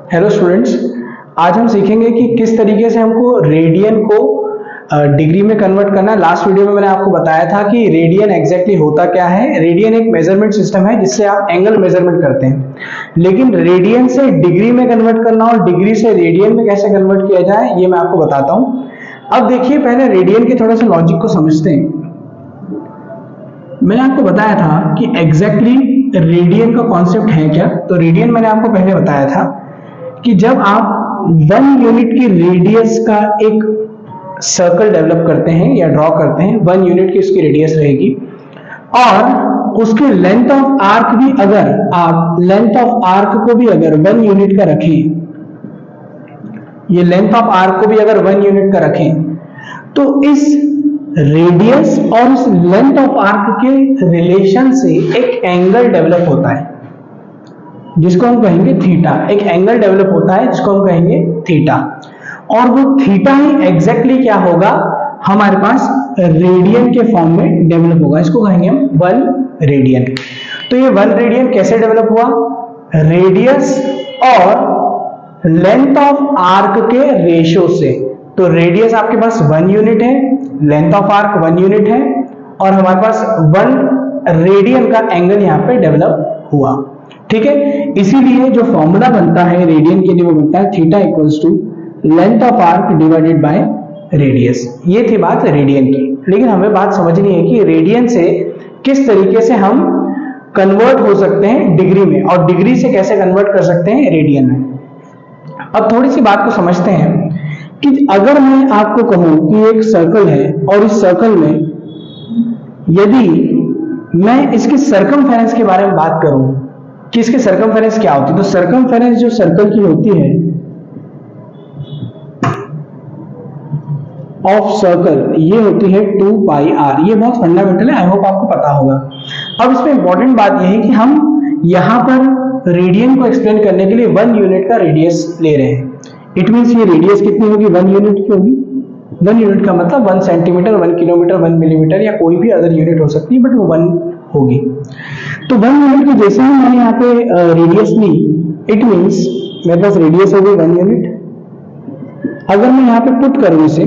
Hello students, आज हम सीखेंगे कि किस तरीके से हमको रेडियन को डिग्री में कन्वर्ट करना है। लास्ट वीडियो में मैंने आपको बताया था कि रेडियन एग्जैक्टली होता क्या है। रेडियन एक मेजरमेंट सिस्टम है जिससे आप एंगल मेजरमेंट करते हैं, लेकिन रेडियन से डिग्री में कन्वर्ट करना और डिग्री से रेडियन में कैसे कन्वर्ट किया जाए ये मैं आपको बताता हूं। अब देखिए, पहले रेडियन के थोड़ा सा लॉजिक को समझते हैं। मैंने आपको बताया था कि एग्जैक्टली रेडियन का कॉन्सेप्ट है क्या। तो रेडियन मैंने आपको पहले बताया था कि जब आप 1 यूनिट की रेडियस का एक सर्कल डेवलप करते हैं या ड्रॉ करते हैं, 1 यूनिट की उसकी रेडियस रहेगी और उसके लेंथ ऑफ आर्क भी अगर आप लेंथ ऑफ आर्क को भी अगर 1 यूनिट का रखें, ये लेंथ ऑफ आर्क को भी अगर 1 यूनिट का रखें, तो इस रेडियस और उस लेंथ ऑफ आर्क के रिलेशन से एक एंगल डेवलप होता है जिसको हम कहेंगे थीटा। एक एंगल डेवलप होता है जिसको हम कहेंगे थीटा, और वो थीटा ही एग्जैक्टली क्या होगा, हमारे पास रेडियन के फॉर्म में डेवलप होगा। इसको कहेंगे हम 1 रेडियन। तो ये 1 रेडियन कैसे डेवलप हुआ? रेडियस और लेंथ ऑफ आर्क के रेशियो से। तो रेडियस आपके पास 1 यूनिट है, लेंथ ऑफ आर्क 1 यूनिट है और हमारे पास 1 रेडियन का एंगल यहाँ पे डेवलप हुआ। ठीक है, इसीलिए जो फॉर्मूला बनता है रेडियन के लिए वो बनता है theta equals to length of arc divided by radius. ये थी बात रेडियन की, लेकिन हमें बात समझनी है कि रेडियन से किस तरीके से हम कन्वर्ट हो सकते हैं डिग्री में, और डिग्री से कैसे कन्वर्ट कर सकते हैं रेडियन में। अब थोड़ी सी बात को समझते हैं कि अगर मैं आपको कहूं कि एक सर्कल है और इस सर्कल में यदि मैं इसकी सरकमफेरेंस के बारे में बात करूं कि इसकी सरकमफेरेंस क्या होती है, तो सरकमफेरेंस जो सर्कल की होती है ऑफ सर्कल, ये होती है 2 पाई आर। ये बहुत फंडामेंटल है, आई होप आपको पता होगा। अब इसमें इंपॉर्टेंट बात यह है कि हम यहां पर रेडियन को एक्सप्लेन करने के लिए 1 यूनिट का रेडियस ले रहे हैं। इट मीन्स ये रेडियस कितनी होगी? 1 यूनिट की होगी। 1 यूनिट का मतलब 1 सेंटीमीटर, 1 किलोमीटर, 1 मिलीमीटर या कोई भी अदर यूनिट हो सकती है, बट वो 1 होगी। तो 1 यूनिट की जैसे ही मैंने यहाँ पे रेडियस ली, इट मीन्स मेरे पास रेडियस हो गई 1 यूनिट। अगर मैं यहाँ पे पुट करूं इसे,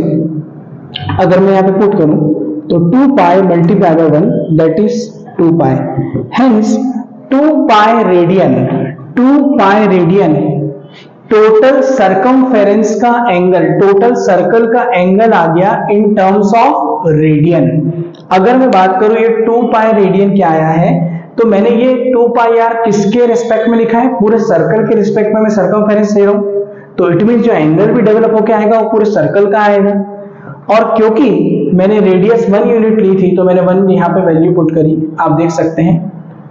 अगर मैं यहाँ पे पुट करूं तो 2 पाई multiply by 1 that is 2 pi. Hence 2 pi radian, 2 pi radian total circumference का एंगल, टोटल सर्कल का एंगल आ गया इन टर्म्स ऑफ रेडियन। अगर मैं बात करूं ये 2 पाई रेडियन क्या आया है, तो मैंने ये 2 पाई आर किसके रिस्पेक्ट में लिखा है? पूरे सर्कल के रिस्पेक्ट में मैं सरकमफेरेंस ले रहा हूं, तो इट मींस जो एंगल भी डेवलप होकर आएगा वो पूरे सर्कल का आएगा। और क्योंकि मैंने रेडियस 1 यूनिट ली थी तो मैंने 1 यहाँ पे वैल्यू पुट करी, आप देख सकते हैं।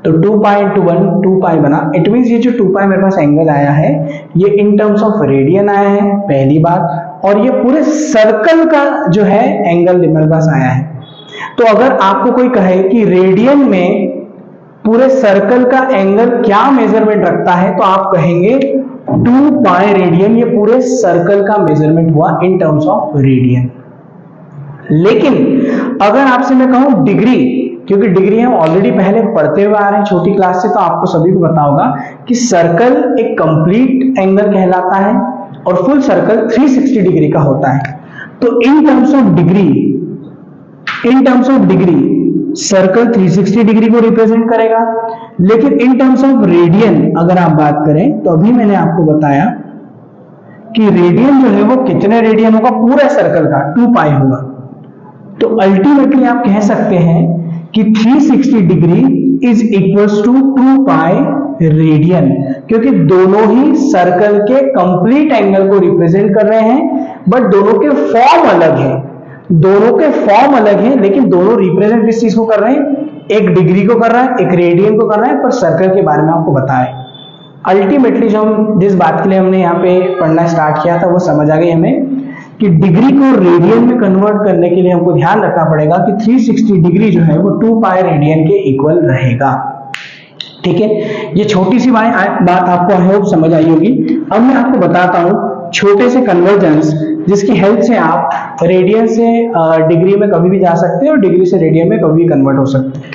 तो 2 पाई इंटू 1 2 पाई बना। इट मींस ये जो 2 पाई मेरे पास एंगल आया है ये इन टर्म्स ऑफ रेडियन आया है, पहली बात, और ये पूरे सर्कल का जो है एंगल मेरे पास आया है। तो अगर आपको कोई कहे कि रेडियन में पूरे सर्कल का एंगल क्या मेजरमेंट रखता है, तो आप कहेंगे 2 पाई रेडियन, ये पूरे सर्कल का मेजरमेंट हुआ इन टर्म्स ऑफ रेडियन। लेकिन अगर आपसे मैं कहूं डिग्री, क्योंकि डिग्री हम ऑलरेडी पहले पढ़ते हुए आ रहे हैं छोटी क्लास से, तो आपको सभी को पता होगा कि सर्कल एक कंप्लीट एंगल कहलाता है और फुल सर्कल 360 डिग्री का होता है। तो in terms of degree, in terms of degree circle 360 degree को रिप्रेजेंट करेगा। लेकिन इन टर्म्स ऑफ रेडियन अगर आप बात करें, तो अभी मैंने आपको बताया कि रेडियन जो है वो कितने रेडियन होगा? पूरा सर्कल का 2 पाई होगा। तो अल्टीमेटली आप कह सकते हैं कि 360 degree is equals to 2 pi radian, क्योंकि दोनों ही सर्कल के कंप्लीट एंगल को रिप्रेजेंट कर रहे हैं, बट दोनों के फॉर्म अलग है। दोनों के फॉर्म अलग है, लेकिन दोनों रिप्रेजेंट किस चीज को कर रहे हैं? एक डिग्री को कर रहा है, एक रेडियन को कर रहा है, पर सर्कल के बारे में आपको बताया। अल्टीमेटली जो हम जिस बात के लिए हमने यहाँ पे पढ़ना स्टार्ट किया था वो समझ आ गई हमें कि डिग्री को रेडियन में कन्वर्ट करने के लिए हमको ध्यान रखना पड़ेगा कि 360 डिग्री जो है वो 2 पाई रेडियन के इक्वल रहेगा। ठीक है, ये छोटी सी बात आपको आई होप समझ आई होगी। अब मैं आपको बताता हूं छोटे से कन्वर्जेंस जिसकी हेल्प से आप रेडियन से डिग्री में कभी भी जा सकते हैं और डिग्री से रेडियन में कभी भी कन्वर्ट हो सकते हैं।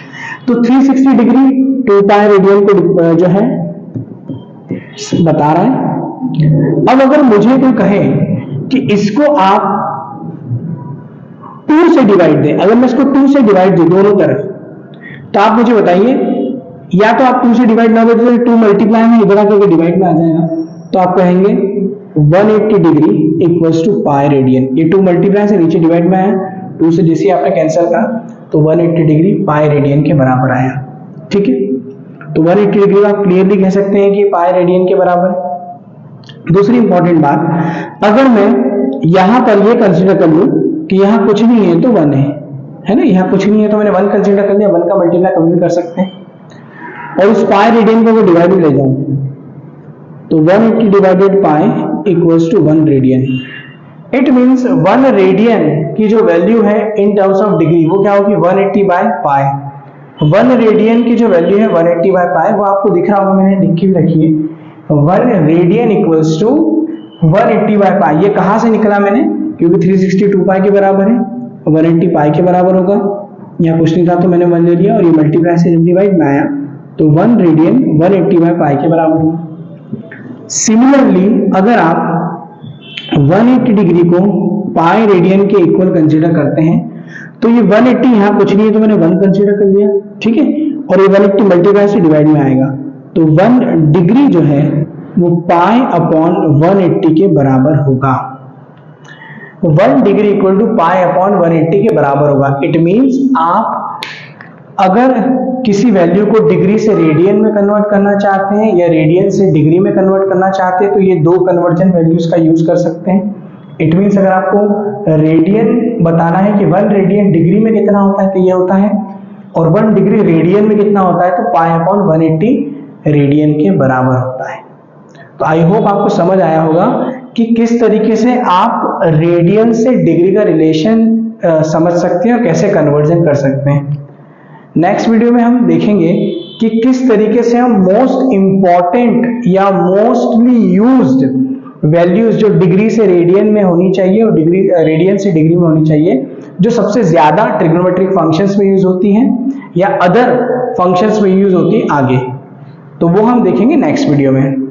तो 360 डिग्री 2 पाई रेडियन को जो है बता रहा है। अब अगर मुझे कोई कहे कि इसको आप 2 से डिवाइड दें, अगर मैं इसको 2 से डिवाइड दूं दोनों तरफ, तो आप मुझे बताइए, या तो आप 2 से डिवाइड ना दे तो 2 मल्टीप्लाई में इधर आकर डिवाइड में आ जाएगा, तो आप कहेंगे 180 degree equals to pi radian. ये 2 मल्टीप्लाई से नीचे डिवाइड में आया, 2 से जैसे आपने कैंसिल करा तो 180 डिग्री पाई रेडियन के बराबर आया। ठीक है, तो 180 डिग्री आप क्लियरली कह सकते हैं कि पाई रेडियन के बराबर है। दूसरी इंपॉर्टेंट बात, अगर मैं यहां पर ये कंसीडर कर लूं कि यहां कुछ नहीं है तो 1 है ना, यहां कुछ नहीं है तो मैंने 1 कंसीडर कर लिया, 1 का मल्टीप्लाई कभी भी कर सकते हैं, और उस पाई रेडियन को अगर डिवाइड में ले जाऊं तो 180 divided pi equals to 1 radian. It means 1 radian की जो वैल्यू है इन टर्म्स ऑफ डिग्री वो क्या होगी, 180 बाय पाई। 1 रेडियन की जो वैल्यू है 180 बाय पाई, वो आपको दिख रहा होगा, मैंने लिख के भी रखी है, 1 radian equals to 180 by pi. ये कहां से निकला मैंने, क्योंकि 362 पाई के बराबर है, 180 पाई के बराबर होगा, यहाँ कुछ नहीं था तो मैंने 1 ले लिया, और ये मल्टीप्लाई से जब डिवाइड में आया तो 1 रेडियन 180 बाय पाई के बराबर होगा। सिमिलरली अगर आप 180 डिग्री को पाई रेडियन के इक्वल कंसीडर करते हैं तो ये 180 यहाँ कुछ नहीं है तो मैंने 1 कंसीडर कर लिया, ठीक है, और ये 180 मल्टीप्लाई से डिवाइड में आएगा तो 1 डिग्री जो है वो पाई अपॉन 180 के बराबर होगा। 1 degree equal to pi upon 180 के बराबर होगा। इट मींस आप अगर किसी वैल्यू को डिग्री से रेडियन में कन्वर्ट करना चाहते हैं या रेडियन से डिग्री में कन्वर्ट करना चाहते हैं तो ये 2 कन्वर्जन वैल्यूज का यूज कर सकते हैं। इट मींस अगर आपको रेडियन बताना है कि 1 रेडियन डिग्री में कितना होता है तो ये होता है, और 1 डिग्री रेडियन में कितना होता है तो पाई अपॉन 180 रेडियन के बराबर होता है। तो आई होप आपको समझ आया होगा कि किस तरीके से आप रेडियन से डिग्री का रिलेशन समझ सकते हैं और कैसे कन्वर्जन कर सकते हैं। नेक्स्ट वीडियो में हम देखेंगे कि किस तरीके से हम मोस्ट इंपॉर्टेंट या मोस्टली यूज्ड वैल्यूज जो डिग्री से रेडियन में होनी चाहिए और डिग्री रेडियन से डिग्री में होनी चाहिए, जो सबसे ज्यादा ट्रिग्नोमेट्रिक फंक्शंस में यूज होती हैं या अदर फंक्शंस में यूज होती है आगे, तो वो हम देखेंगे नेक्स्ट वीडियो में।